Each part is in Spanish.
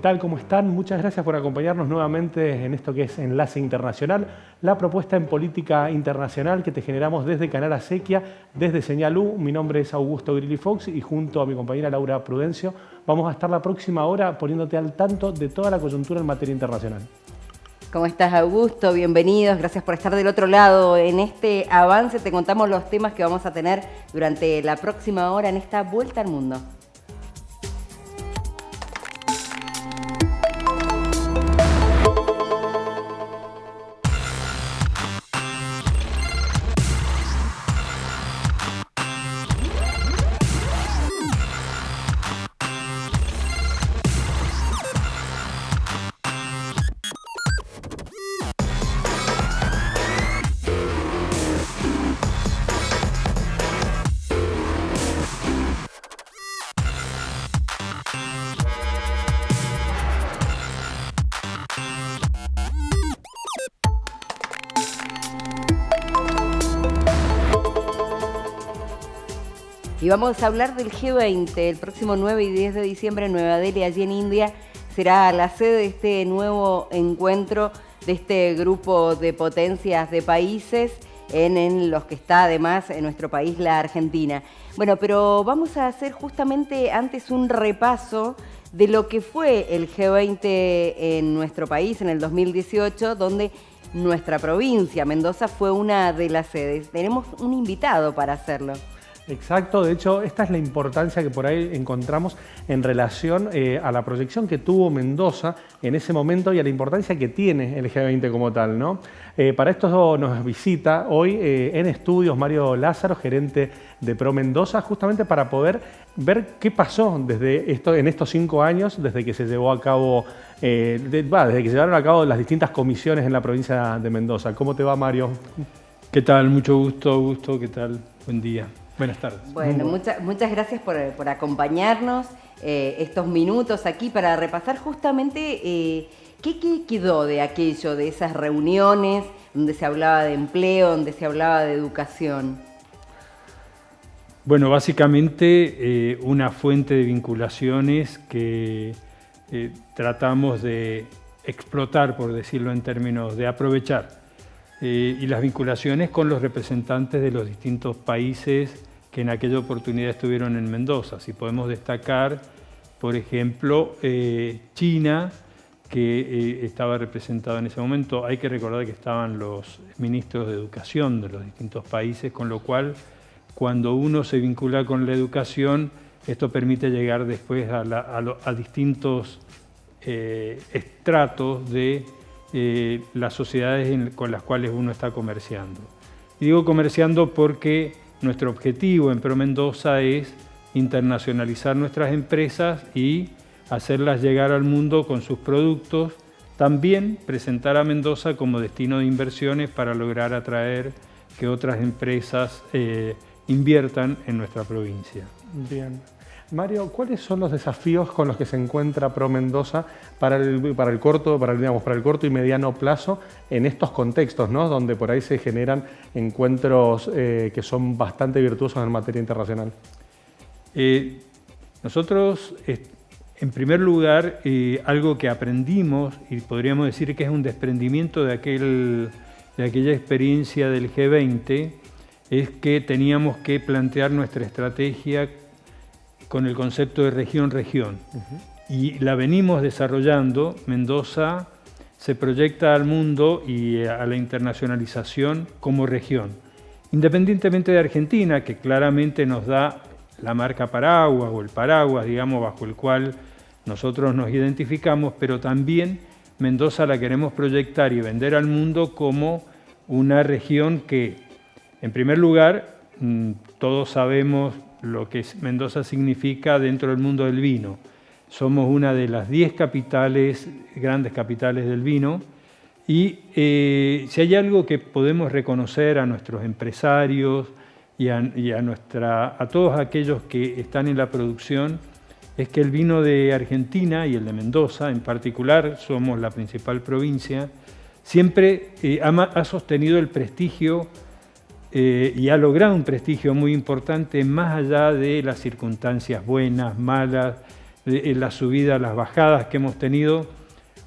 tal? ¿Cómo están? Muchas gracias por acompañarnos nuevamente en esto que es Enlace Internacional, la propuesta en política internacional que te generamos desde Canal Acequia, desde Señal U. Mi nombre es Augusto Grilli Fox y junto a mi compañera Laura Prudencio vamos a estar la próxima hora poniéndote al tanto de toda la coyuntura en materia internacional. ¿Cómo estás, Augusto? Bienvenidos, gracias por estar del otro lado. En este avance te contamos los temas que vamos a tener durante la próxima hora en esta Vuelta al Mundo. Y vamos a hablar del G20, el próximo 9 y 10 de diciembre en Nueva Delhi, allí en India, será la sede de este nuevo encuentro de este grupo de potencias de países en los que está además en nuestro país la Argentina. Bueno, pero vamos a hacer justamente antes un repaso de lo que fue el G20 en nuestro país en el 2018, donde nuestra provincia, Mendoza, fue una de las sedes. Tenemos un invitado para hacerlo. Exacto, de hecho esta es la importancia que por ahí encontramos en relación a la proyección que tuvo Mendoza en ese momento y a la importancia que tiene el G20 como tal, ¿no? Para esto nos visita hoy en estudios Mario Lázaro, gerente de Pro Mendoza, justamente para poder ver qué pasó en estos 5 años desde que se llevó a cabo, desde que se llevaron a cabo las distintas comisiones en la provincia de Mendoza. ¿Cómo te va, Mario? ¿Qué tal? Mucho gusto, Augusto. ¿Qué tal? Buen día. Buenas tardes. Bueno, muchas gracias por acompañarnos estos minutos aquí para repasar justamente qué quedó de aquello, de esas reuniones donde se hablaba de empleo, donde se hablaba de educación. Bueno, básicamente una fuente de vinculaciones que tratamos de explotar, por decirlo en términos de aprovechar, y las vinculaciones con los representantes de los distintos países que en aquella oportunidad estuvieron en Mendoza. Si podemos destacar, por ejemplo, China, que estaba representado en ese momento. Hay que recordar que estaban los ministros de educación de los distintos países, con lo cual, cuando uno se vincula con la educación, esto permite llegar después a distintos estratos de las sociedades con las cuales uno está comerciando. Y digo comerciando porque nuestro objetivo en Pro Mendoza es internacionalizar nuestras empresas y hacerlas llegar al mundo con sus productos. También presentar a Mendoza como destino de inversiones para lograr atraer que otras empresas inviertan en nuestra provincia. Bien. Mario, ¿cuáles son los desafíos con los que se encuentra Pro Mendoza para el corto y mediano plazo en estos contextos, ¿no? Donde por ahí se generan encuentros que son bastante virtuosos en materia internacional? Nosotros, en primer lugar, algo que aprendimos, y podríamos decir que es un desprendimiento de aquella experiencia del G20, es que teníamos que plantear nuestra estrategia con el concepto de región-región. Y la venimos desarrollando. Mendoza se proyecta al mundo y a la internacionalización como región. Independientemente de Argentina, que claramente nos da la marca paraguas o el paraguas, digamos, bajo el cual nosotros nos identificamos, pero también Mendoza la queremos proyectar y vender al mundo como una región que, en primer lugar, todos sabemos lo que Mendoza significa dentro del mundo del vino. Somos una de las 10 grandes capitales del vino, y si hay algo que podemos reconocer a nuestros empresarios y a todos aquellos que están en la producción, es que el vino de Argentina y el de Mendoza en particular, somos la principal provincia, siempre ha sostenido el prestigio y ha logrado un prestigio muy importante más allá de las circunstancias buenas, malas, las subidas, las bajadas que hemos tenido.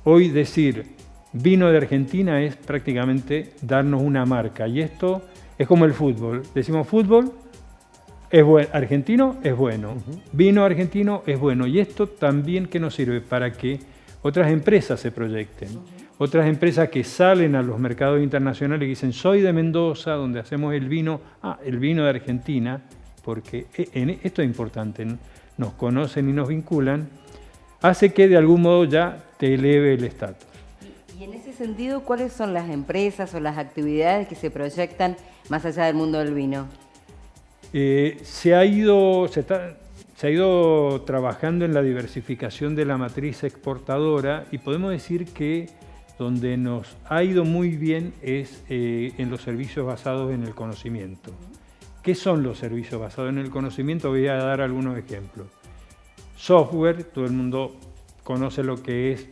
Hoy decir vino de Argentina es prácticamente darnos una marca, y esto es como el fútbol. Decimos fútbol es bueno, argentino es bueno, vino argentino es bueno, y esto también que nos sirve para que otras empresas se proyecten, otras empresas que salen a los mercados internacionales y dicen soy de Mendoza, donde hacemos el vino de Argentina, porque esto es importante, nos conocen y nos vinculan, hace que de algún modo ya te eleve el estatus. Y en ese sentido, ¿cuáles son las empresas o las actividades que se proyectan más allá del mundo del vino? Se ha ido trabajando en la diversificación de la matriz exportadora, y podemos decir que donde nos ha ido muy bien es en los servicios basados en el conocimiento. ¿Qué son los servicios basados en el conocimiento? Voy a dar algunos ejemplos. Software, todo el mundo conoce lo que es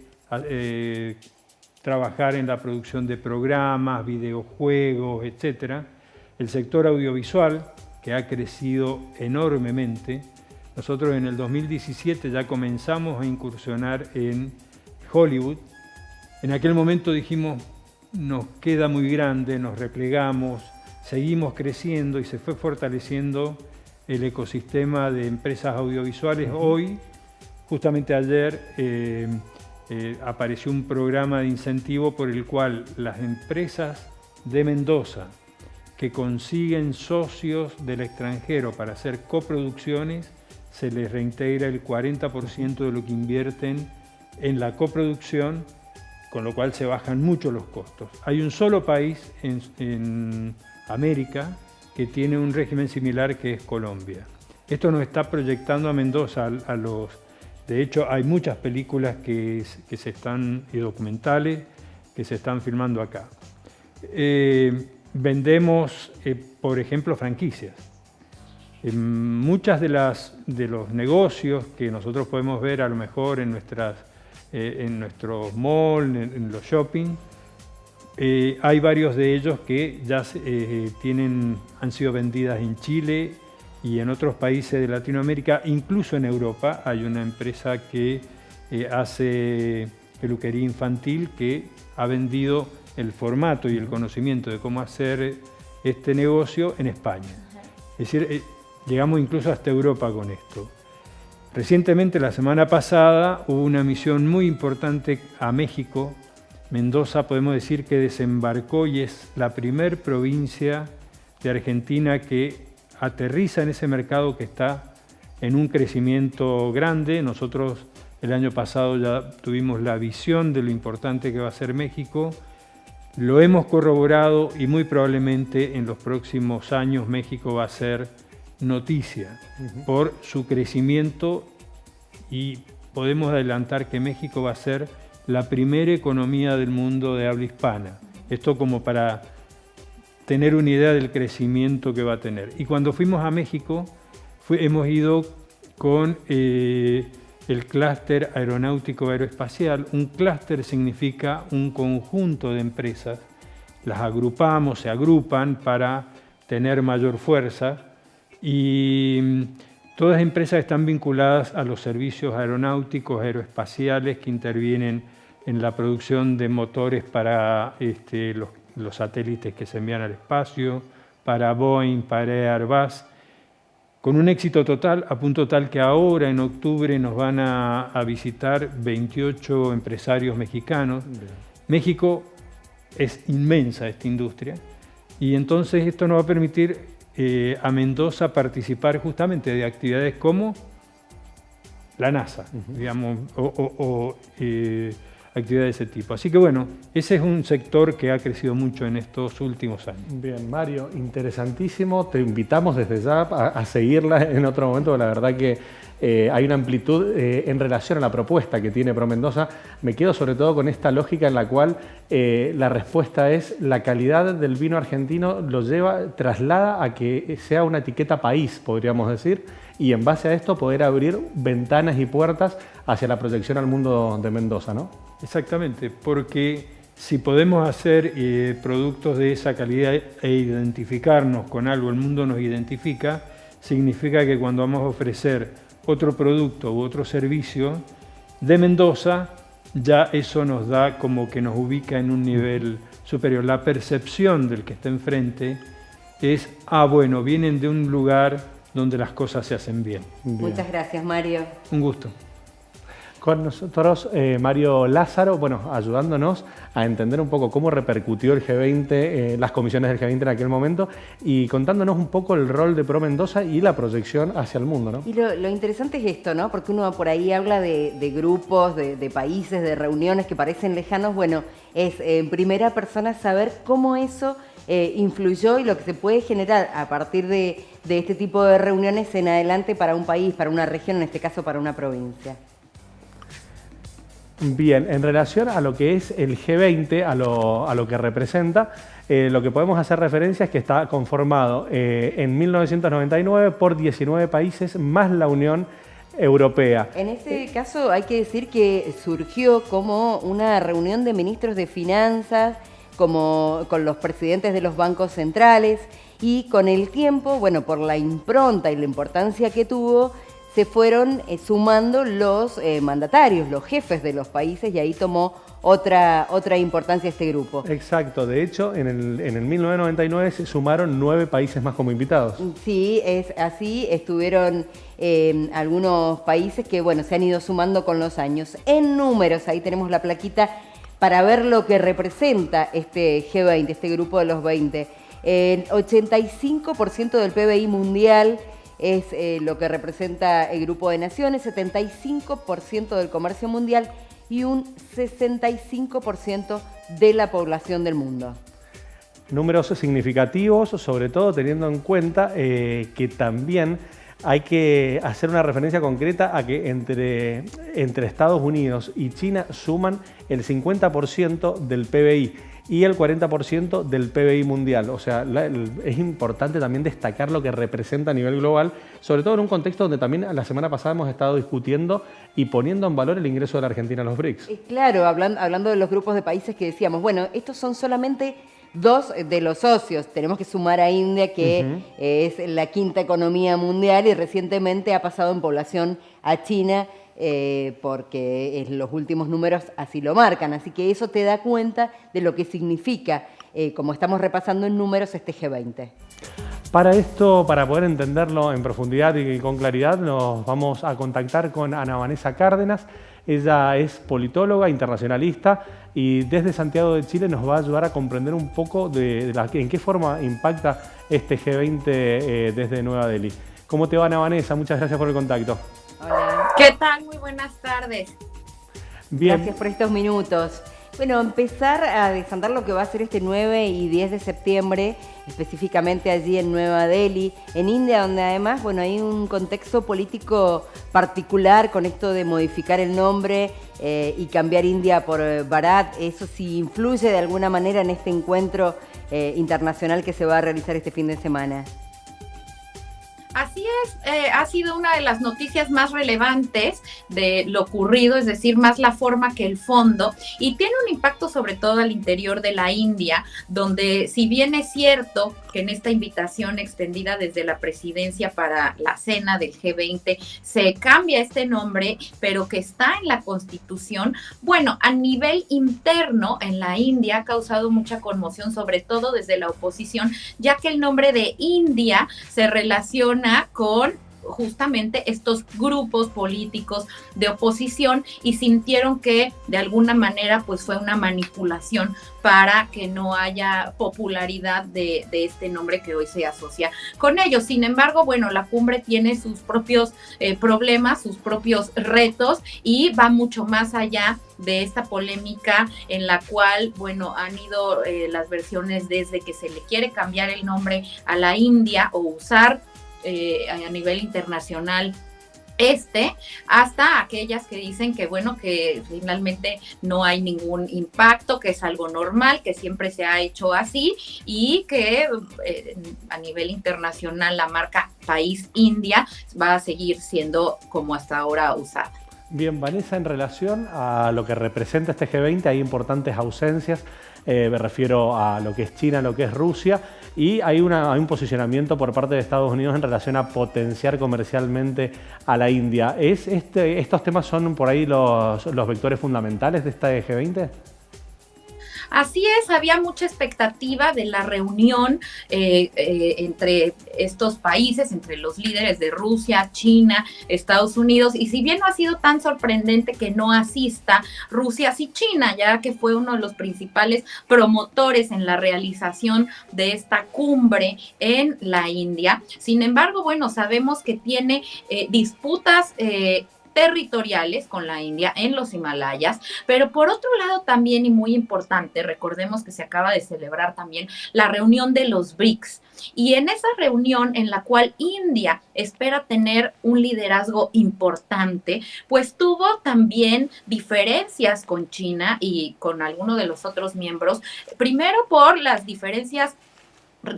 trabajar en la producción de programas, videojuegos, etc. El sector audiovisual, que ha crecido enormemente. Nosotros en el 2017 ya comenzamos a incursionar en Hollywood. En aquel momento dijimos, nos queda muy grande, nos replegamos, seguimos creciendo y se fue fortaleciendo el ecosistema de empresas audiovisuales. Hoy, justamente ayer, apareció un programa de incentivo por el cual las empresas de Mendoza que consiguen socios del extranjero para hacer coproducciones, se les reintegra el 40% de lo que invierten en la coproducción, con lo cual se bajan mucho los costos. Hay un solo país en América que tiene un régimen similar, que es Colombia. Esto nos está proyectando a Mendoza de hecho, hay muchas películas que se están, y documentales que se están filmando acá. Vendemos, por ejemplo, franquicias. Muchas de los negocios que nosotros podemos ver a lo mejor en nuestros malls, en los shopping, hay varios de ellos que ya han sido vendidas en Chile y en otros países de Latinoamérica, incluso en Europa. Hay una empresa que hace peluquería infantil que ha vendido el formato y el conocimiento de cómo hacer este negocio en España. Es decir, llegamos incluso hasta Europa con esto. Recientemente, la semana pasada, hubo una misión muy importante a México. Mendoza, podemos decir que desembarcó y es la primer provincia de Argentina que aterriza en ese mercado que está en un crecimiento grande. Nosotros el año pasado ya tuvimos la visión de lo importante que va a ser México. Lo hemos corroborado y muy probablemente en los próximos años México va a ser noticia por su crecimiento, y podemos adelantar que México va a ser la primera economía del mundo de habla hispana. Esto como para tener una idea del crecimiento que va a tener. Y cuando fuimos a México, hemos ido con el clúster aeronáutico aeroespacial. Un clúster significa un conjunto de empresas. Las agrupamos, se agrupan para tener mayor fuerza, y todas las empresas están vinculadas a los servicios aeronáuticos, aeroespaciales, que intervienen en la producción de motores para los satélites que se envían al espacio, para Boeing, para Airbus, con un éxito total, a punto tal que ahora en octubre nos van a visitar 28 empresarios mexicanos. Bien. México es inmensa esta industria, y entonces esto nos va a permitir a Mendoza participar justamente de actividades como la NASA, digamos, actividades de ese tipo. Así que bueno, ese es un sector que ha crecido mucho en estos últimos años. Bien, Mario, interesantísimo. Te invitamos desde ya a seguirla en otro momento. La verdad que hay una amplitud en relación a la propuesta que tiene Pro Mendoza. Me quedo sobre todo con esta lógica en la cual la respuesta es la calidad del vino argentino traslada a que sea una etiqueta país, podríamos decir, y en base a esto poder abrir ventanas y puertas hacia la proyección al mundo de Mendoza, ¿no? Exactamente, porque si podemos hacer productos de esa calidad e identificarnos con algo, el mundo nos identifica, significa que cuando vamos a ofrecer otro producto u otro servicio de Mendoza, ya eso nos da como que nos ubica en un nivel superior. La percepción del que está enfrente es, bueno, vienen de un lugar donde las cosas se hacen bien. Muchas gracias, Mario. Un gusto. Con nosotros Mario Lázaro, bueno, ayudándonos a entender un poco cómo repercutió el G20, las comisiones del G20 en aquel momento y contándonos un poco el rol de Pro Mendoza y la proyección hacia el mundo, ¿no? Y lo interesante es esto, ¿no? Porque uno por ahí habla de grupos, de países, de reuniones que parecen lejanos. Bueno, es en primera persona saber cómo eso influyó y lo que se puede generar a partir de este tipo de reuniones en adelante para un país, para una región, en este caso para una provincia. Bien, en relación a lo que es el G20, a lo que representa, lo que podemos hacer referencia es que está conformado en 1999 por 19 países más la Unión Europea. En ese caso hay que decir que surgió como una reunión de ministros de finanzas, como con los presidentes de los bancos centrales, y con el tiempo, bueno, por la impronta y la importancia que tuvo, se fueron sumando los mandatarios, los jefes de los países, y ahí tomó otra importancia este grupo. Exacto, de hecho en el 1999 se sumaron 9 países más como invitados. Sí, es así, estuvieron algunos países que bueno, se han ido sumando con los años. En números, ahí tenemos la plaquita para ver lo que representa este G20, este grupo de los 20. El 85% del PBI mundial es lo que representa el grupo de naciones, 75% del comercio mundial y un 65% de la población del mundo. Números significativos, sobre todo teniendo en cuenta que también hay que hacer una referencia concreta a que entre Estados Unidos y China suman el 50% del PBI y el 40% del PBI mundial. O sea, es importante también destacar lo que representa a nivel global, sobre todo en un contexto donde también la semana pasada hemos estado discutiendo y poniendo en valor el ingreso de la Argentina a los BRICS. Claro, hablando de los grupos de países que decíamos, bueno, estos son solamente 2 de los socios. Tenemos que sumar a India, que es la quinta economía mundial y recientemente ha pasado en población a China, porque los últimos números así lo marcan. Así que eso te da cuenta de lo que significa, como estamos repasando en números, este G20. Para esto, para poder entenderlo en profundidad y con claridad, nos vamos a contactar con Ana Vanessa Cárdenas. Ella es politóloga, internacionalista y desde Santiago de Chile nos va a ayudar a comprender un poco en qué forma impacta este G20 desde Nueva Delhi. ¿Cómo te va, Ana Vanessa? Muchas gracias por el contacto. Hola. ¿Qué tal? Muy buenas tardes. Bien. Gracias por estos minutos. Bueno, empezar a desandar lo que va a ser este 9 y 10 de septiembre, específicamente allí en Nueva Delhi, en India, donde además, bueno, hay un contexto político particular con esto de modificar el nombre y cambiar India por Bharat. Eso sí influye de alguna manera en este encuentro internacional que se va a realizar este fin de semana. Así es, ha sido una de las noticias más relevantes de lo ocurrido, es decir, más la forma que el fondo, y tiene un impacto sobre todo al interior de la India, donde si bien es cierto que en esta invitación extendida desde la presidencia para la cena del G20 se cambia este nombre, pero que está en la Constitución, bueno, a nivel interno en la India ha causado mucha conmoción, sobre todo desde la oposición, ya que el nombre de India se relaciona con justamente estos grupos políticos de oposición y sintieron que de alguna manera pues fue una manipulación para que no haya popularidad de este nombre que hoy se asocia con ellos. Sin embargo, bueno, la cumbre tiene sus propios problemas, sus propios retos y va mucho más allá de esta polémica en la cual, bueno, han ido las versiones desde que se le quiere cambiar el nombre a la India o usar a nivel internacional hasta aquellas que dicen que bueno, que finalmente no hay ningún impacto, que es algo normal, que siempre se ha hecho así y que a nivel internacional la marca País India va a seguir siendo como hasta ahora usada. Bien, Vanessa, en relación a lo que representa este G20 hay importantes ausencias me refiero a lo que es China, lo que es Rusia, y hay un posicionamiento por parte de Estados Unidos en relación a potenciar comercialmente a la India. ¿Estos temas son por ahí los vectores fundamentales de esta G20? Así es, había mucha expectativa de la reunión entre estos países, entre los líderes de Rusia, China, Estados Unidos, y si bien no ha sido tan sorprendente que no asista Rusia, sí China, ya que fue uno de los principales promotores en la realización de esta cumbre en la India. Sin embargo, bueno, sabemos que tiene disputas territoriales con la India en los Himalayas, pero por otro lado también, y muy importante, recordemos que se acaba de celebrar también la reunión de los BRICS, y en esa reunión en la cual India espera tener un liderazgo importante, pues tuvo también diferencias con China y con alguno de los otros miembros, primero por las diferencias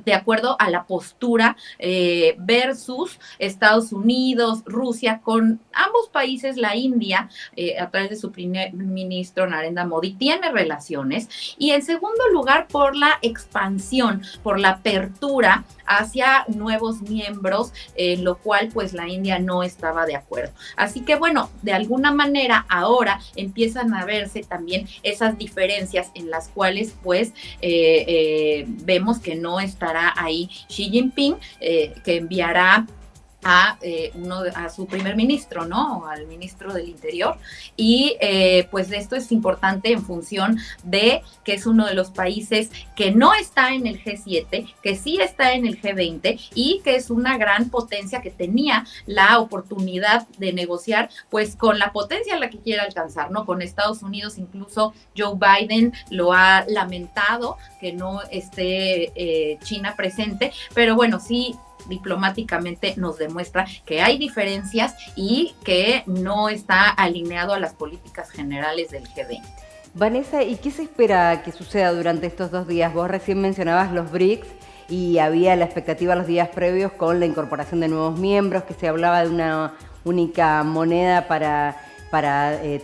de acuerdo a la postura versus Estados Unidos, Rusia, con ambos países. La India, a través de su primer ministro Narendra Modi, tiene relaciones, y en segundo lugar por la expansión, por la apertura hacia nuevos miembros, lo cual pues la India no estaba de acuerdo. Así que bueno, de alguna manera ahora empiezan a verse también esas diferencias en las cuales pues vemos que no estará ahí Xi Jinping, que enviará a su primer ministro, ¿no? Al ministro del Interior, y pues esto es importante en función de que es uno de los países que no está en el G7, que sí está en el G20 y que es una gran potencia que tenía la oportunidad de negociar pues con la potencia a la que quiere alcanzar, ¿no? Con Estados Unidos. Incluso Joe Biden lo ha lamentado que no esté China presente, pero bueno, sí diplomáticamente nos demuestra que hay diferencias y que no está alineado a las políticas generales del G20. Vanessa, ¿y qué se espera que suceda durante estos 2 días? Vos recién mencionabas los BRICS y había la expectativa los días previos con la incorporación de nuevos miembros, que se hablaba de una única moneda para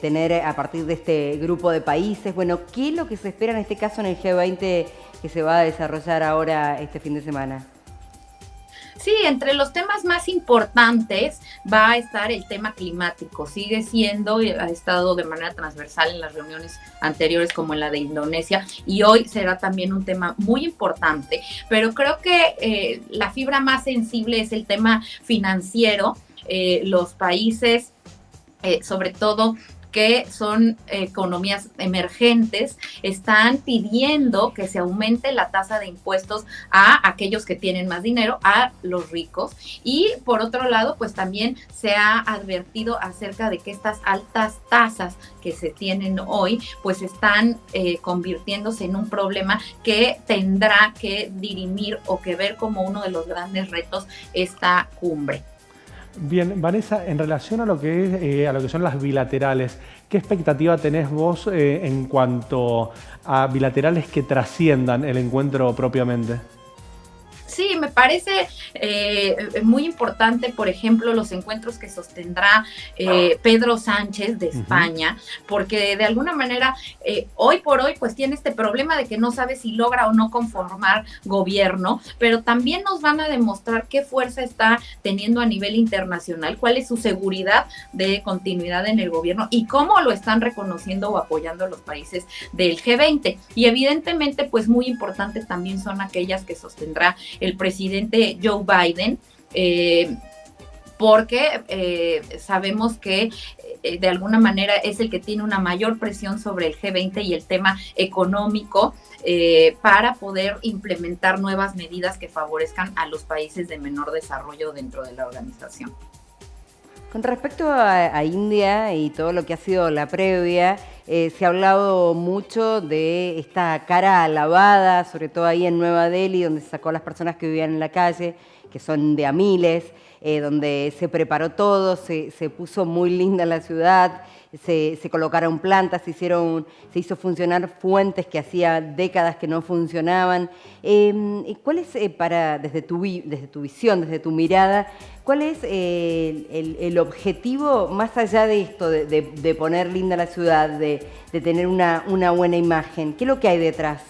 tener a partir de este grupo de países. Bueno, ¿qué es lo que se espera en este caso en el G20 que se va a desarrollar ahora este fin de semana? Sí, entre los temas más importantes va a estar el tema climático. Sigue siendo, ha estado de manera transversal en las reuniones anteriores como en la de Indonesia, y hoy será también un tema muy importante, pero creo que la fibra más sensible es el tema financiero. Los países, sobre todo que son economías emergentes, están pidiendo que se aumente la tasa de impuestos a aquellos que tienen más dinero, a los ricos. Y por otro lado, pues también se ha advertido acerca de que estas altas tasas que se tienen hoy, pues están convirtiéndose en un problema que tendrá que dirimir o que ver como uno de los grandes retos esta cumbre. Bien, Vanessa, en relación a lo que son las bilaterales, ¿qué expectativa tenés vos en cuanto a bilaterales que trasciendan el encuentro propiamente? Sí, me parece muy importante, por ejemplo, los encuentros que sostendrá Pedro Sánchez de España, porque de alguna manera, hoy por hoy, pues tiene este problema de que no sabe si logra o no conformar gobierno, pero también nos van a demostrar qué fuerza está teniendo a nivel internacional, cuál es su seguridad de continuidad en el gobierno y cómo lo están reconociendo o apoyando los países del G20. Y evidentemente, pues muy importantes también son aquellas que sostendrá el presidente Joe Biden, porque sabemos que de alguna manera es el que tiene una mayor presión sobre el G20 y el tema económico para poder implementar nuevas medidas que favorezcan a los países de menor desarrollo dentro de la organización. Con respecto a India y todo lo que ha sido la previa, se ha hablado mucho de esta cara lavada, sobre todo ahí en Nueva Delhi, donde se sacó a las personas que vivían en la calle, que son de a miles, donde se preparó todo, se puso muy linda la ciudad, se colocaron plantas, se hizo funcionar fuentes que hacía décadas que no funcionaban. ¿Cuál es, desde tu visión, desde tu mirada, cuál es el objetivo más allá de esto, de poner linda la ciudad, de tener una buena imagen? ¿Qué es lo que hay detrás?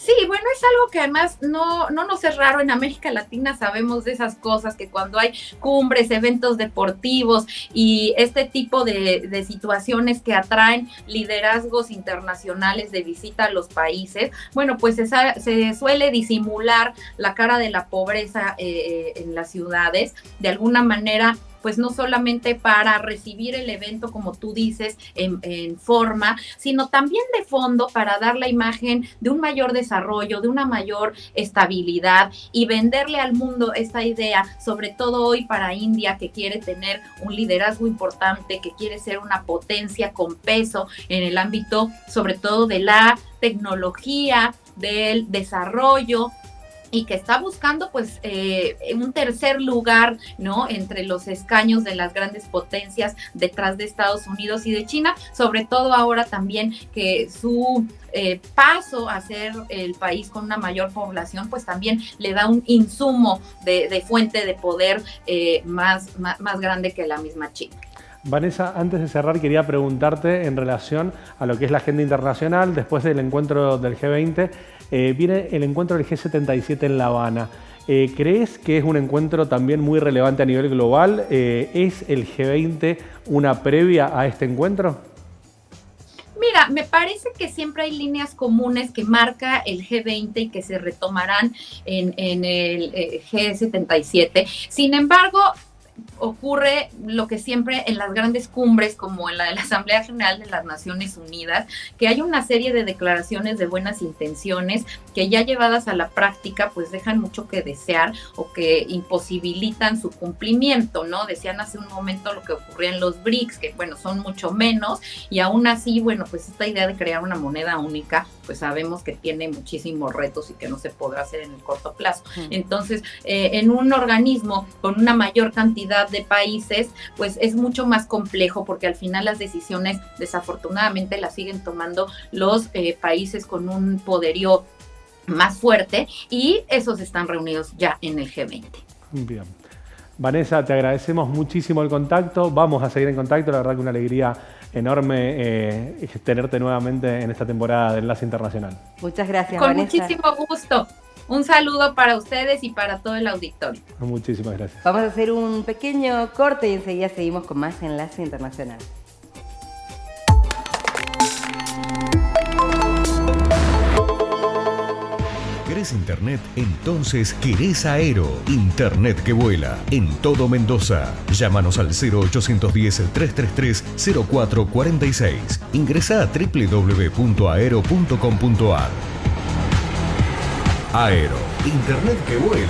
Sí, bueno, es algo que además no nos es raro. En América Latina sabemos de esas cosas, que cuando hay cumbres, eventos deportivos y este tipo de situaciones que atraen liderazgos internacionales de visita a los países, bueno, pues se suele disimular la cara de la pobreza en las ciudades, de alguna manera, pues no solamente para recibir el evento, como tú dices, en forma, sino también de fondo para dar la imagen de un mayor desarrollo, de una mayor estabilidad y venderle al mundo esta idea, sobre todo hoy para India, que quiere tener un liderazgo importante, que quiere ser una potencia con peso en el ámbito, sobre todo de la tecnología, del desarrollo, y que está buscando pues un tercer lugar, ¿no?, entre los escaños de las grandes potencias detrás de Estados Unidos y de China, sobre todo ahora también que su paso a ser el país con una mayor población, pues también le da un insumo de fuente de poder más grande que la misma China. Vanessa, antes de cerrar, quería preguntarte en relación a lo que es la agenda internacional. Después del encuentro del G20, viene el encuentro del G77 en La Habana. ¿Crees que es un encuentro también muy relevante a nivel global? ¿Es el G20 una previa a este encuentro? Mira, me parece que siempre hay líneas comunes que marca el G20 y que se retomarán en el G77. Sin embargo, ocurre lo que siempre en las grandes cumbres, como en la de la Asamblea General de las Naciones Unidas, que hay una serie de declaraciones de buenas intenciones que ya llevadas a la práctica pues dejan mucho que desear o que imposibilitan su cumplimiento, ¿no? Decían hace un momento lo que ocurría en los BRICS, que bueno, son mucho menos, y aún así, bueno, pues esta idea de crear una moneda única, pues sabemos que tiene muchísimos retos y que no se podrá hacer en el corto plazo. Entonces, en un organismo con una mayor cantidad de países, pues es mucho más complejo, porque al final las decisiones desafortunadamente las siguen tomando los países con un poderío más fuerte, y esos están reunidos ya en el G20. Bien. Vanessa, te agradecemos muchísimo el contacto. Vamos a seguir en contacto. La verdad que una alegría enorme tenerte nuevamente en esta temporada de Enlace Internacional. Muchas gracias, Con Vanessa. muchísimo gusto. Un saludo para ustedes y para todo el auditorio. Muchísimas gracias. Vamos a hacer un pequeño corte y enseguida seguimos con más Enlace Internacional. ¿Querés internet? Entonces querés Aero. Internet que vuela en todo Mendoza. Llámanos al 0810-333-0446. Ingresá a www.aero.com.ar. Aero. Internet que vuela.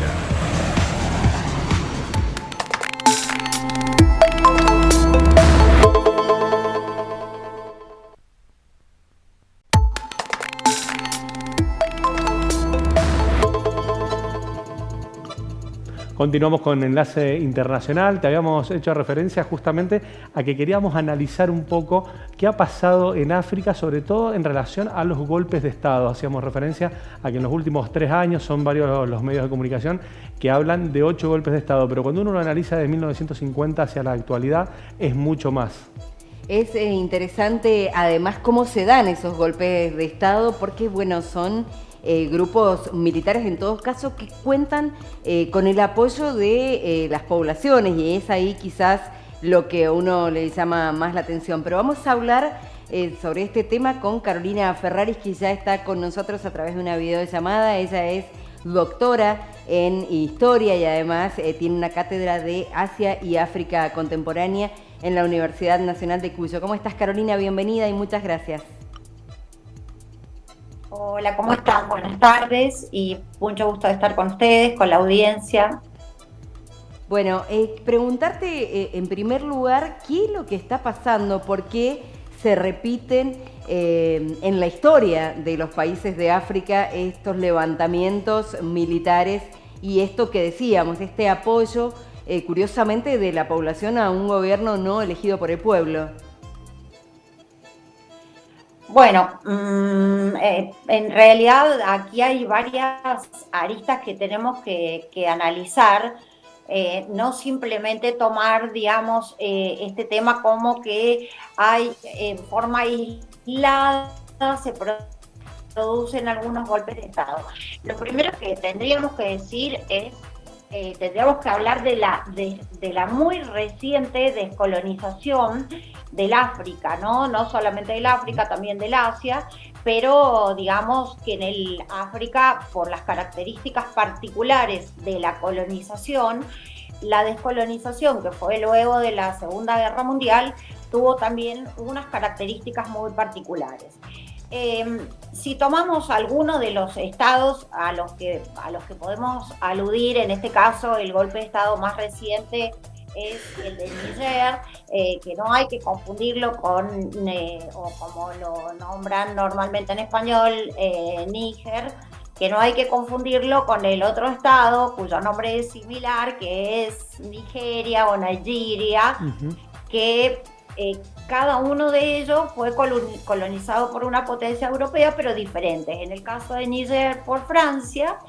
Continuamos con Enlace Internacional. Te habíamos hecho referencia justamente a que queríamos analizar un poco qué ha pasado en África, sobre todo en relación a los golpes de Estado. Hacíamos referencia a que en los últimos 3 años son varios los medios de comunicación que hablan de 8 golpes de Estado, pero cuando uno lo analiza de 1950 hacia la actualidad es mucho más. Es interesante además cómo se dan esos golpes de Estado, porque bueno, son grupos militares en todos casos que cuentan con el apoyo de las poblaciones, y es ahí quizás lo que a uno le llama más la atención. Pero vamos a hablar sobre este tema con Carolina Ferraris, que ya está con nosotros a través de una videollamada. Ella es doctora en Historia y además tiene una cátedra de Asia y África Contemporánea en la Universidad Nacional de Cuyo. ¿Cómo estás, Carolina? Bienvenida y muchas gracias. Hola, ¿cómo están? Buenas tardes y mucho gusto de estar con ustedes, con la audiencia. Bueno, preguntarte en primer lugar, ¿qué es lo que está pasando? ¿Por qué se repiten en la historia de los países de África estos levantamientos militares y esto que decíamos, este apoyo, curiosamente, de la población a un gobierno no elegido por el pueblo? Bueno, en realidad aquí hay varias aristas que tenemos que analizar, no simplemente tomar, digamos, este tema como que hay en forma aislada, se producen algunos golpes de Estado. Lo primero que tendríamos que decir es, tendríamos que hablar de la muy reciente descolonización del África, ¿no? No solamente del África, también del Asia, pero digamos que en el África, por las características particulares de la colonización, la descolonización, que fue luego de la Segunda Guerra Mundial, tuvo también unas características muy particulares. Si tomamos algunos de los estados a los que podemos aludir, en este caso el golpe de estado más reciente es el de Níger, que no hay que confundirlo con, o como lo nombran normalmente en español, Níger, que no hay que confundirlo con el otro estado cuyo nombre es similar, que es Nigeria o Nigeria, que cada uno de ellos fue colonizado por una potencia europea, pero diferentes. En el caso de Níger por Francia,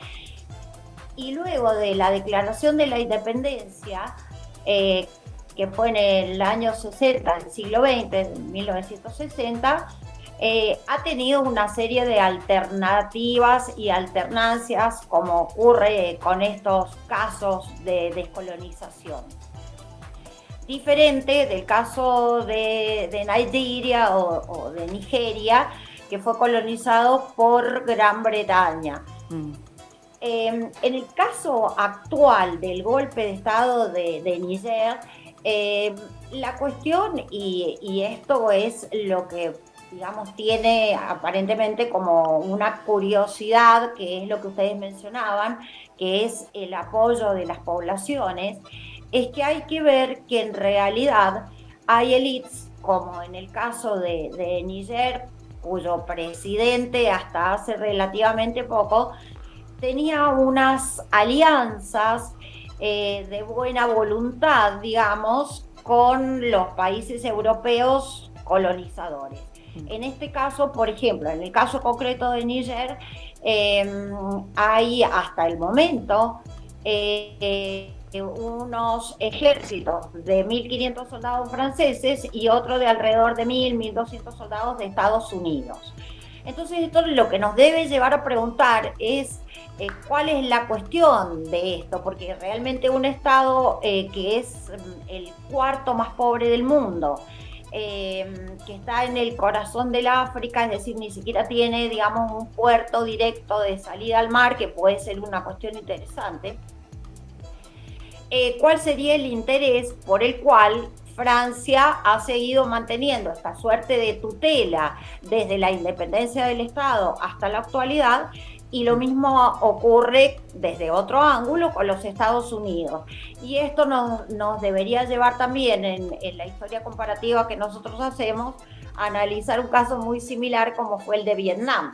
y luego de la declaración de la independencia, que fue en el año 60 del siglo XX, en 1960, ha tenido una serie de alternativas y alternancias, como ocurre con estos casos de descolonización. Diferente del caso de Nigeria o de Nigeria, que fue colonizado por Gran Bretaña. En el caso actual del golpe de estado de Níger, la cuestión, y esto es lo que, digamos, tiene aparentemente como una curiosidad, que es lo que ustedes mencionaban, que es el apoyo de las poblaciones, es que hay que ver que en realidad hay élites, como en el caso de Níger, cuyo presidente hasta hace relativamente poco tenía unas alianzas de buena voluntad, digamos, con los países europeos colonizadores. En este caso, por ejemplo, en el caso concreto de Níger, hay hasta el momento unos ejércitos de 1.500 soldados franceses y otro de alrededor de 1.200 soldados de Estados Unidos. Entonces, esto lo que nos debe llevar a preguntar es cuál es la cuestión de esto, porque realmente un Estado que es el cuarto más pobre del mundo, que está en el corazón del África, es decir, ni siquiera tiene, digamos, un puerto directo de salida al mar, que puede ser una cuestión interesante. ¿Cuál sería el interés por el cual Francia ha seguido manteniendo esta suerte de tutela desde la independencia del Estado hasta la actualidad? Y lo mismo ocurre desde otro ángulo con los Estados Unidos. Y esto nos debería llevar también, en la historia comparativa que nosotros hacemos, a analizar un caso muy similar como fue el de Vietnam.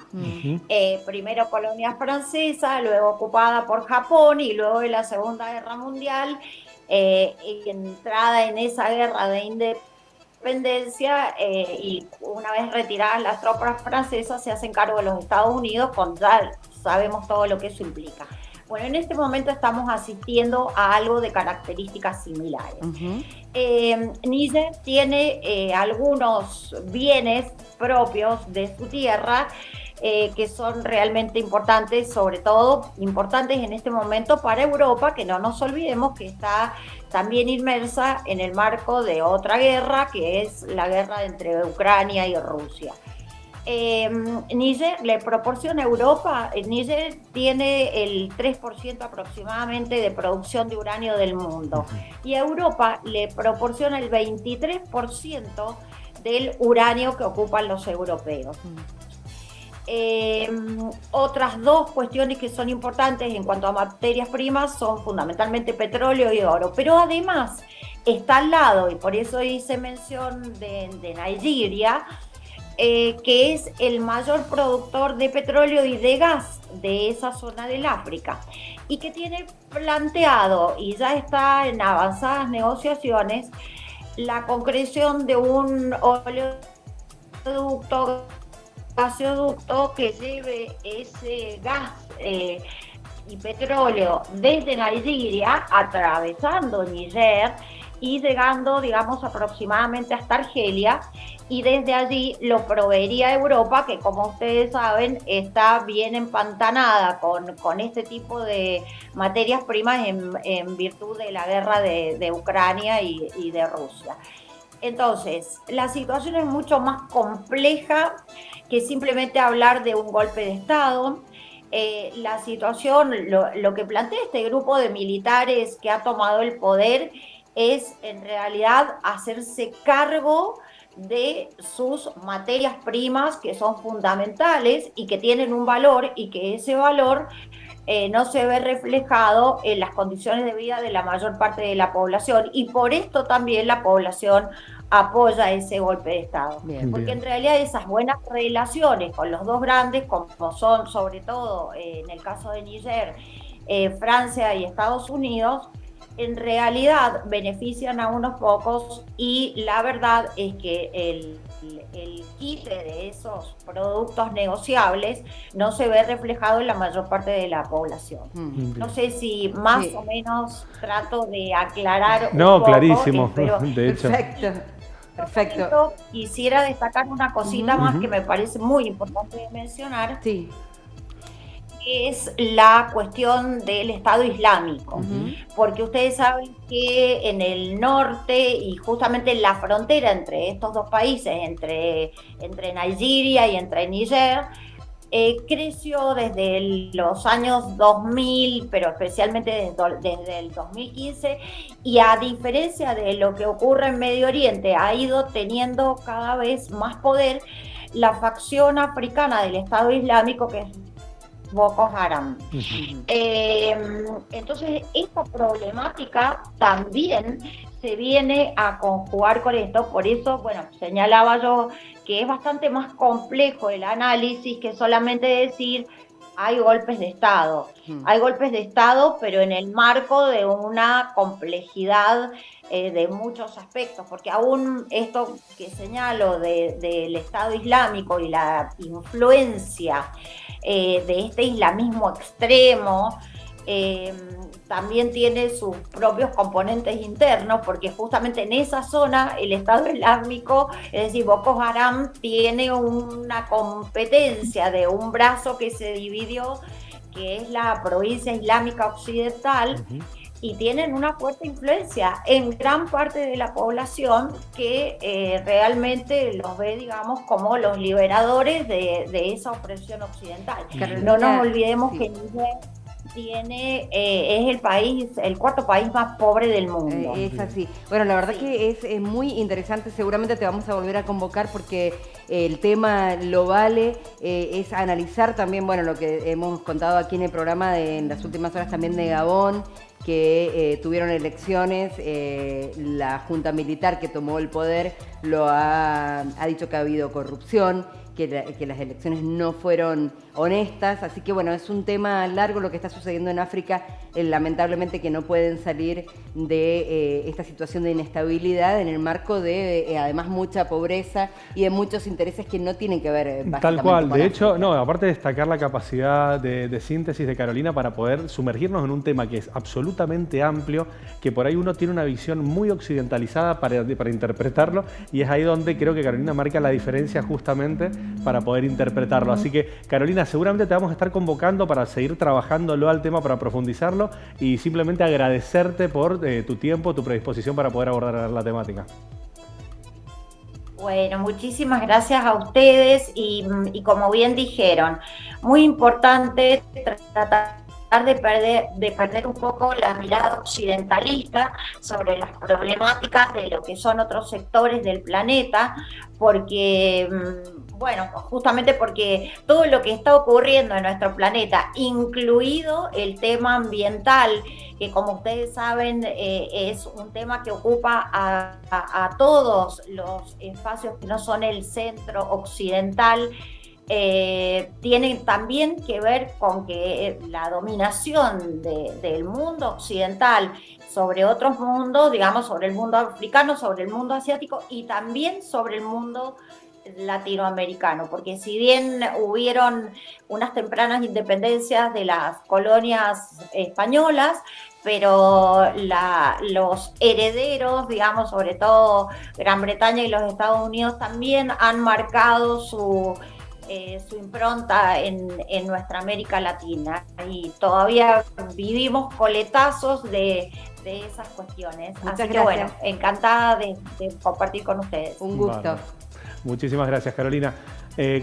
Primero colonia francesa, luego ocupada por Japón, y luego de la Segunda Guerra Mundial, entrada en esa guerra de independencia, y una vez retiradas las tropas francesas se hacen cargo de los Estados Unidos, con ya sabemos todo lo que eso implica. Bueno, en este momento estamos asistiendo a algo de características similares. Níger tiene algunos bienes propios de su tierra que son realmente importantes, sobre todo importantes en este momento para Europa, que no nos olvidemos que está también inmersa en el marco de otra guerra, que es la guerra entre Ucrania y Rusia. Níger le proporciona a Europa, Níger tiene el 3% aproximadamente de producción de uranio del mundo, y a Europa le proporciona el 23% del uranio que ocupan los europeos. Otras dos cuestiones que son importantes en cuanto a materias primas son fundamentalmente petróleo y oro, pero además está al lado, y por eso hice mención de Nigeria, que es el mayor productor de petróleo y de gas de esa zona del África, y que tiene planteado, y ya está en avanzadas negociaciones, la concreción de un oleoducto, gasoducto, que lleve ese gas y petróleo desde Nigeria, atravesando Níger, y llegando, digamos, aproximadamente hasta Argelia, y desde allí lo proveería a Europa, que como ustedes saben está bien empantanada con este tipo de materias primas en virtud de la guerra de Ucrania y de Rusia. Entonces, la situación es mucho más compleja que simplemente hablar de un golpe de Estado. La situación, lo que plantea este grupo de militares que ha tomado el poder es en realidad hacerse cargo de sus materias primas que son fundamentales y que tienen un valor, y que ese valor no se ve reflejado en las condiciones de vida de la mayor parte de la población, y por esto también la población apoya ese golpe de Estado. Bien. Porque en realidad esas buenas relaciones con los dos grandes, como son sobre todo en el caso de Níger, Francia y Estados Unidos, en realidad benefician a unos pocos, y la verdad es que el quite de esos productos negociables no se ve reflejado en la mayor parte de la población. No sé si más o menos trato de aclarar un poco. Clarísimo, pero de hecho. Perfecto. Quisiera destacar una cosita más que me parece muy importante de mencionar. Sí. Es la cuestión del Estado Islámico, porque ustedes saben que en el norte y justamente en la frontera entre estos dos países, entre Nigeria y entre Níger, creció desde los años 2000, pero especialmente desde el 2015, y a diferencia de lo que ocurre en Medio Oriente, ha ido teniendo cada vez más poder la facción africana del Estado Islámico, que es Boko Haram. Entonces, esta problemática también se viene a conjugar con esto. Por eso, bueno, señalaba yo que es bastante más complejo el análisis que solamente decir hay golpes de Estado. Hay golpes de Estado, pero en el marco de una complejidad de muchos aspectos, porque aún esto que señalo del Estado Islámico y la influencia de este islamismo extremo, también tiene sus propios componentes internos, porque justamente en esa zona el Estado Islámico, es decir, Boko Haram, tiene una competencia de un brazo que se dividió, que es la provincia islámica occidental, y tienen una fuerte influencia en gran parte de la población que realmente los ve, digamos, como los liberadores de esa opresión occidental. No nos olvidemos que Níger es el cuarto país más pobre del mundo. Es así. Bueno, la verdad que es muy interesante. Seguramente te vamos a volver a convocar porque el tema lo vale. Es analizar también, bueno, lo que hemos contado aquí en el programa en las últimas horas también de Gabón, que tuvieron elecciones, la junta militar que tomó el poder ha dicho que ha habido corrupción, que las elecciones no fueron honestas, así que bueno, es un tema largo lo que está sucediendo en África, lamentablemente que no pueden salir de esta situación de inestabilidad en el marco de además mucha pobreza y de muchos intereses que no tienen que ver básicamente tal cual, con de África. hecho, no, aparte de destacar la capacidad de síntesis de Carolina para poder sumergirnos en un tema que es absolutamente amplio, que por ahí uno tiene una visión muy occidentalizada para interpretarlo, y es ahí donde creo que Carolina marca la diferencia justamente para poder interpretarlo. Así que, Carolina, seguramente te vamos a estar convocando para seguir trabajándolo al tema, para profundizarlo, y simplemente agradecerte por tu tiempo, tu predisposición para poder abordar la temática. Bueno, muchísimas gracias a ustedes y como bien dijeron, muy importante tratar de perder un poco la mirada occidentalista sobre las problemáticas de lo que son otros sectores del planeta, porque, bueno, justamente porque todo lo que está ocurriendo en nuestro planeta, incluido el tema ambiental, que como ustedes saben es un tema que ocupa a todos los espacios que no son el centro occidental, tienen también que ver con que la dominación del mundo occidental sobre otros mundos, digamos sobre el mundo africano, sobre el mundo asiático y también sobre el mundo latinoamericano, porque si bien hubieron unas tempranas independencias de las colonias españolas, pero los herederos, digamos, sobre todo Gran Bretaña y los Estados Unidos, también han marcado su impronta en nuestra América Latina, y todavía vivimos coletazos de esas cuestiones. Muchas Así que gracias. bueno, encantada de compartir con ustedes. Un gusto. Bárbaro. Muchísimas gracias, Carolina.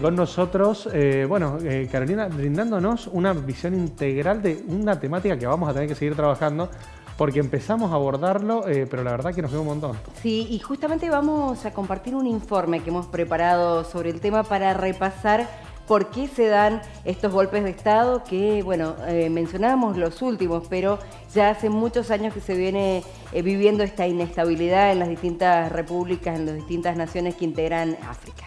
Con nosotros, Carolina, brindándonos una visión integral de una temática que vamos a tener que seguir trabajando, porque empezamos a abordarlo, pero la verdad que nos veo un montón. Sí, y justamente vamos a compartir un informe que hemos preparado sobre el tema para repasar por qué se dan estos golpes de Estado que, bueno, mencionábamos los últimos, pero ya hace muchos años que se viene viviendo esta inestabilidad en las distintas repúblicas, en las distintas naciones que integran África.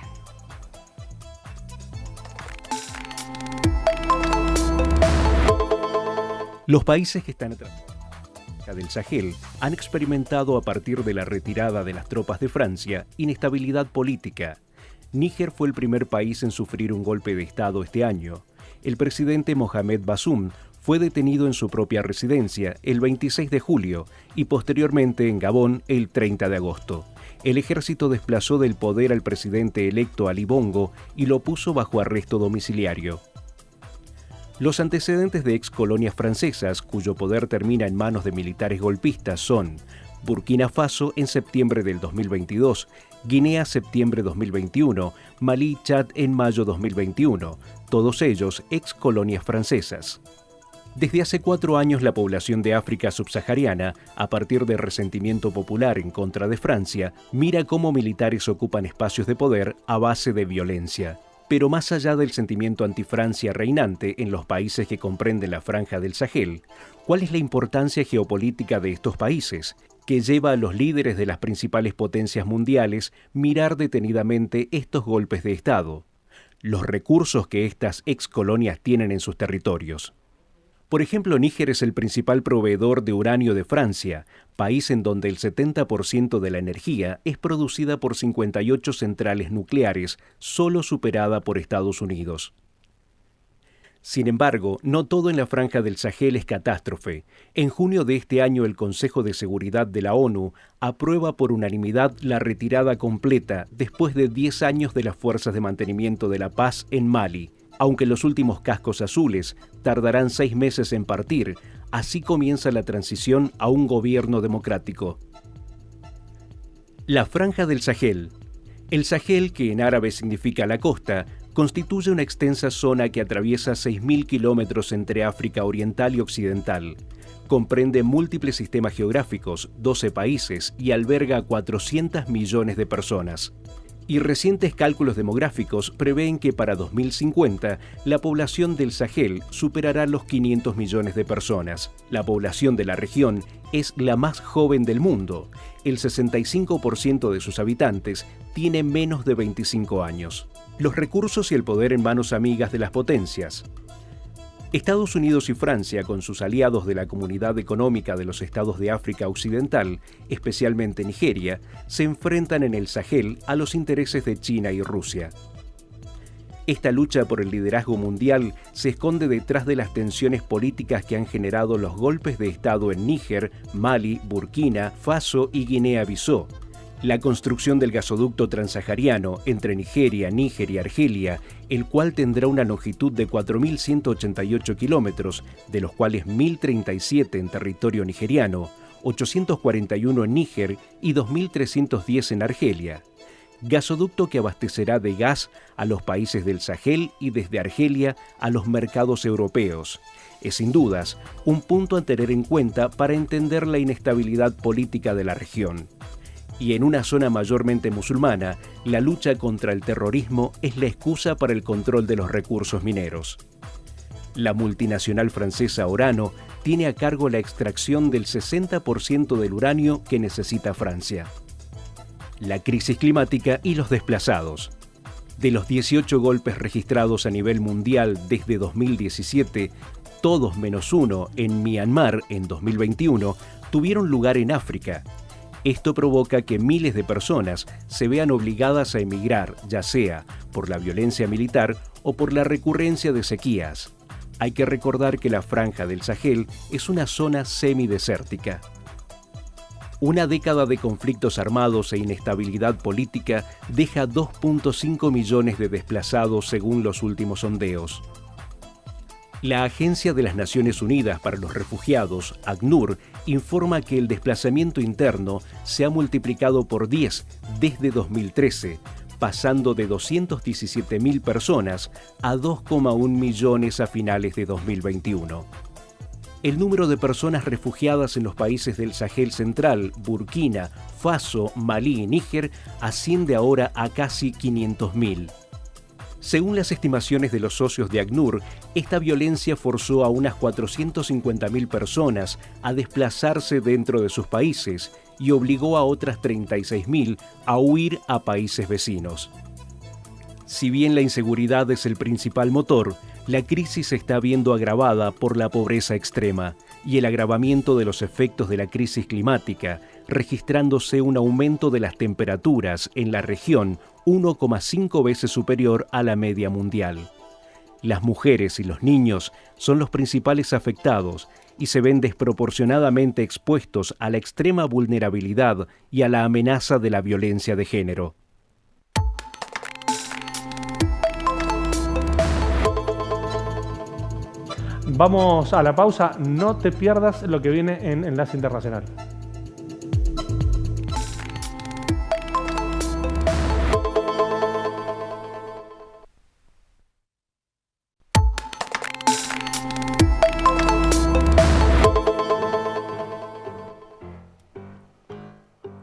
Los países que están atrás del Sahel han experimentado a partir de la retirada de las tropas de Francia inestabilidad política. Níger fue el primer país en sufrir un golpe de Estado este año. El presidente Mohamed Bazoum fue detenido en su propia residencia el 26 de julio y posteriormente en Gabón el 30 de agosto. El ejército desplazó del poder al presidente electo Ali Bongo y lo puso bajo arresto domiciliario. Los antecedentes de ex colonias francesas, cuyo poder termina en manos de militares golpistas, son Burkina Faso en septiembre del 2022, Guinea septiembre 2021, Malí y Chad en mayo 2021, todos ellos ex colonias francesas. Desde hace 4 años la población de África subsahariana, a partir de resentimiento popular en contra de Francia, mira cómo militares ocupan espacios de poder a base de violencia. Pero más allá del sentimiento antifrancia reinante en los países que comprenden la franja del Sahel, ¿cuál es la importancia geopolítica de estos países, que lleva a los líderes de las principales potencias mundiales mirar detenidamente estos golpes de Estado? Los recursos que estas excolonias tienen en sus territorios. Por ejemplo, Níger es el principal proveedor de uranio de Francia, país en donde el 70% de la energía es producida por 58 centrales nucleares, solo superada por Estados Unidos. Sin embargo, no todo en la franja del Sahel es catástrofe. En junio de este año, el Consejo de Seguridad de la ONU aprueba por unanimidad la retirada completa después de 10 años de las fuerzas de mantenimiento de la paz en Mali. Aunque los últimos cascos azules tardarán 6 meses en partir, así comienza la transición a un gobierno democrático. La franja del Sahel. El Sahel, que en árabe significa la costa, constituye una extensa zona que atraviesa 6.000 kilómetros entre África Oriental y Occidental. Comprende múltiples sistemas geográficos, 12 países y alberga a 400 millones de personas. Y recientes cálculos demográficos prevén que para 2050 la población del Sahel superará los 500 millones de personas. La población de la región es la más joven del mundo. El 65% de sus habitantes tiene menos de 25 años. Los recursos y el poder en manos amigas de las potencias. Estados Unidos y Francia, con sus aliados de la Comunidad Económica de los Estados de África Occidental, especialmente Nigeria, se enfrentan en el Sahel a los intereses de China y Rusia. Esta lucha por el liderazgo mundial se esconde detrás de las tensiones políticas que han generado los golpes de Estado en Níger, Mali, Burkina Faso y Guinea-Bissau. La construcción del gasoducto transsahariano entre Nigeria, Níger y Argelia, el cual tendrá una longitud de 4.188 kilómetros, de los cuales 1.037 en territorio nigeriano, 841 en Níger y 2.310 en Argelia. Gasoducto que abastecerá de gas a los países del Sahel y desde Argelia a los mercados europeos. Es sin dudas un punto a tener en cuenta para entender la inestabilidad política de la región. Y en una zona mayormente musulmana, la lucha contra el terrorismo es la excusa para el control de los recursos mineros. La multinacional francesa Orano tiene a cargo la extracción del 60% del uranio que necesita Francia. La crisis climática y los desplazados. De los 18 golpes registrados a nivel mundial desde 2017, todos menos uno en Myanmar en 2021 tuvieron lugar en África. Esto provoca que miles de personas se vean obligadas a emigrar, ya sea por la violencia militar o por la recurrencia de sequías. Hay que recordar que la Franja del Sahel es una zona semidesértica. Una década de conflictos armados e inestabilidad política deja 2.5 millones de desplazados según los últimos sondeos. La Agencia de las Naciones Unidas para los Refugiados, ACNUR, informa que el desplazamiento interno se ha multiplicado por 10 desde 2013, pasando de 217.000 personas a 2,1 millones a finales de 2021. El número de personas refugiadas en los países del Sahel Central, Burkina Faso, Malí y Níger asciende ahora a casi 500.000. Según las estimaciones de los socios de ACNUR, esta violencia forzó a unas 450.000 personas a desplazarse dentro de sus países y obligó a otras 36.000 a huir a países vecinos. Si bien la inseguridad es el principal motor, la crisis se está viendo agravada por la pobreza extrema y el agravamiento de los efectos de la crisis climática, registrándose un aumento de las temperaturas en la región 1,5 veces superior a la media mundial. Las mujeres y los niños son los principales afectados y se ven desproporcionadamente expuestos a la extrema vulnerabilidad y a la amenaza de la violencia de género. Vamos a la pausa, no te pierdas lo que viene en Enlace Internacional.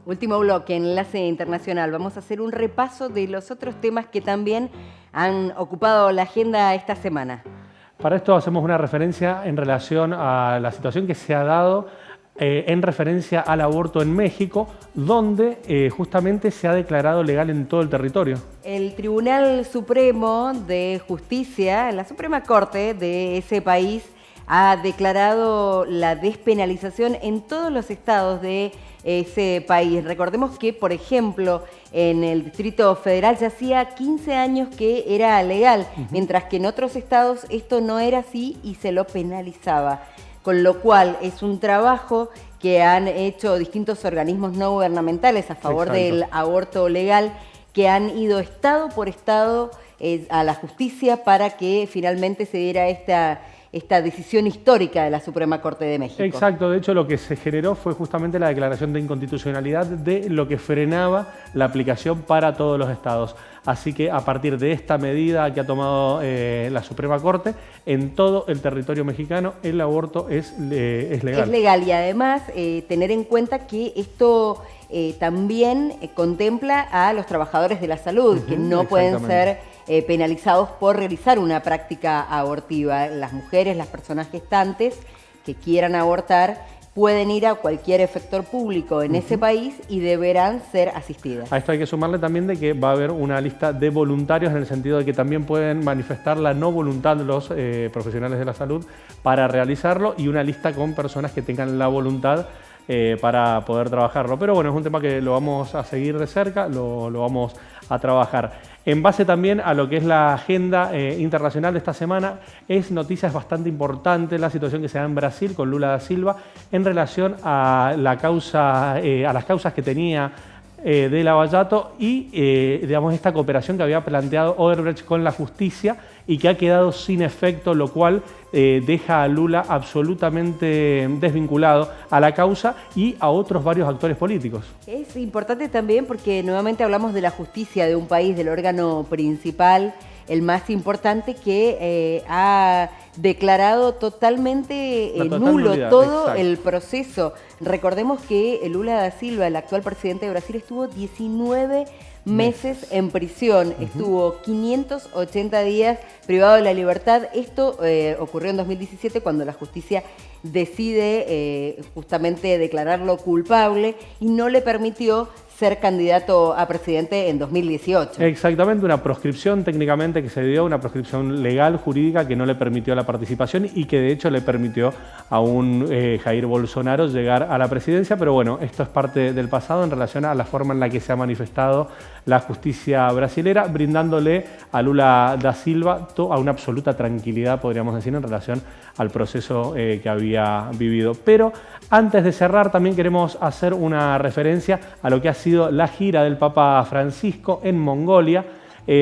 Último bloque, Enlace Internacional. Vamos a hacer un repaso de los otros temas que también han ocupado la agenda esta semana. Para esto hacemos una referencia en relación a la situación que se ha dado en referencia al aborto en México, donde justamente se ha declarado legal en todo el territorio. El Tribunal Supremo de Justicia, la Suprema Corte de ese país, ha declarado la despenalización en todos los estados de ese país. Recordemos que, por ejemplo, en el Distrito Federal ya hacía 15 años que era legal, mientras que en otros estados esto no era así y se lo penalizaba. Con lo cual es un trabajo que han hecho distintos organismos no gubernamentales a favor del aborto legal, que han ido estado por estado a la justicia para que finalmente se diera esta decisión histórica de la Suprema Corte de México. Exacto, de hecho lo que se generó fue justamente la declaración de inconstitucionalidad de lo que frenaba la aplicación para todos los estados. Así que a partir de esta medida que ha tomado la Suprema Corte, en todo el territorio mexicano el aborto es legal. Es legal y además tener en cuenta que esto también contempla a los trabajadores de la salud, que no pueden ser penalizados por realizar una práctica abortiva. Las mujeres, las personas gestantes que quieran abortar pueden ir a cualquier efector público en ese país y deberán ser asistidas. A esto hay que sumarle también de que va a haber una lista de voluntarios en el sentido de que también pueden manifestar la no voluntad de los profesionales de la salud para realizarlo y una lista con personas que tengan la voluntad para poder trabajarlo. Pero bueno, es un tema que lo vamos a seguir de cerca, lo vamos a trabajar. En base también a lo que es la agenda internacional de esta semana, es noticias bastante importantes la situación que se da en Brasil con Lula da Silva en relación a la causa, a las causas que tenía de Lava Jato y digamos esta cooperación que había planteado Odebrecht con la justicia y que ha quedado sin efecto, lo cual deja a Lula absolutamente desvinculado a la causa y a otros varios actores políticos. Es importante también porque nuevamente hablamos de la justicia de un país, del órgano principal, el más importante, que ha declarado totalmente nulo todo el proceso. Recordemos que Lula da Silva, el actual presidente de Brasil, estuvo 19 meses en prisión. Estuvo 580 días privado de la libertad. Esto ocurrió en 2017 cuando la justicia decide justamente declararlo culpable y no le permitió ser candidato a presidente en 2018. Exactamente, una proscripción técnicamente que se dio, una proscripción legal, jurídica, que no le permitió la participación y que de hecho le permitió a un Jair Bolsonaro llegar a la presidencia, pero bueno, esto es parte del pasado en relación a la forma en la que se ha manifestado la justicia brasilera, brindándole a Lula da Silva a una absoluta tranquilidad, podríamos decir, en relación al proceso que había vivido. Pero antes de cerrar, también queremos hacer una referencia a lo que ha sido la gira del Papa Francisco en Mongolia,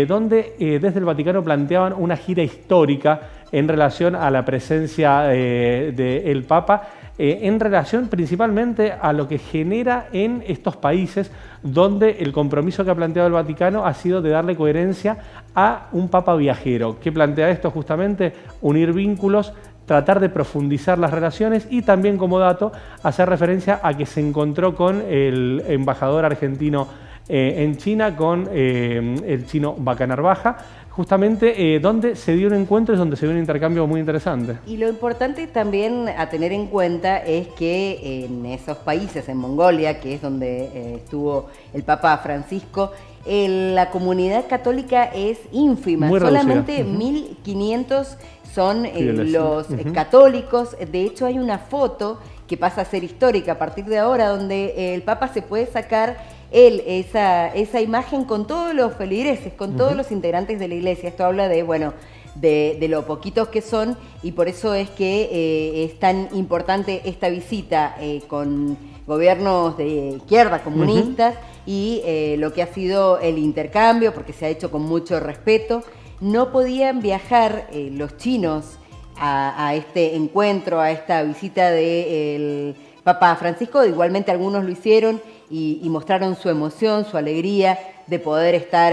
donde desde el Vaticano planteaban una gira histórica en relación a la presencia del Papa, en relación principalmente a lo que genera en estos países donde el compromiso que ha planteado el Vaticano ha sido de darle coherencia a un Papa viajero. ¿Qué plantea esto? Justamente unir vínculos, tratar de profundizar las relaciones y también, como dato, hacer referencia a que se encontró con el embajador argentino en China, con el chino Bacanar Baja, justamente donde se dio un encuentro, es donde se dio un intercambio muy interesante. Y lo importante también a tener en cuenta es que en esos países, en Mongolia, que es donde estuvo el Papa Francisco, la comunidad católica es ínfima, muy solamente reducida. 1.500 son Fieles, los sí. católicos. De hecho, hay una foto que pasa a ser histórica a partir de ahora, donde el Papa se puede sacar esa imagen con todos los feligreses, con todos los integrantes de la iglesia. Esto habla de, bueno, de lo poquitos que son, y por eso es que es tan importante esta visita con gobiernos de izquierda, comunistas, y lo que ha sido el intercambio, porque se ha hecho con mucho respeto. No podían viajar los chinos a este encuentro, a esta visita del Papa Francisco. Igualmente algunos lo hicieron y mostraron su emoción, su alegría de poder estar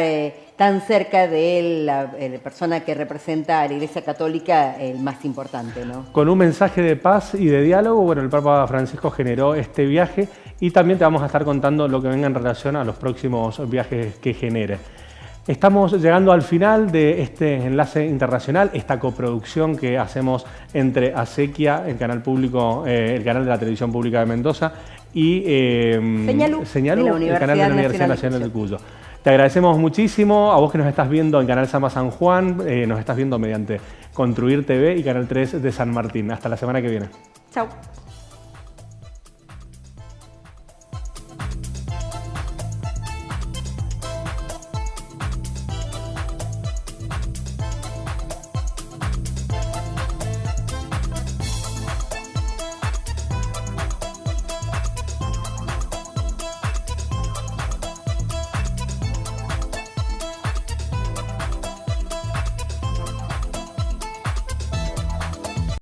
tan cerca de la persona que representa a la Iglesia Católica, el más importante, ¿no? Con un mensaje de paz y de diálogo, bueno, el Papa Francisco generó este viaje y también te vamos a estar contando lo que venga en relación a los próximos viajes que genere. Estamos llegando al final de este enlace internacional, esta coproducción que hacemos entre Acequia, el canal público, el canal de la televisión pública de Mendoza, y Señalú, el canal de la Universidad Nacional de Cuyo. Te agradecemos muchísimo, a vos que nos estás viendo en Canal Sama San Juan, nos estás viendo mediante Construir TV y Canal 3 de San Martín. Hasta la semana que viene. Chau.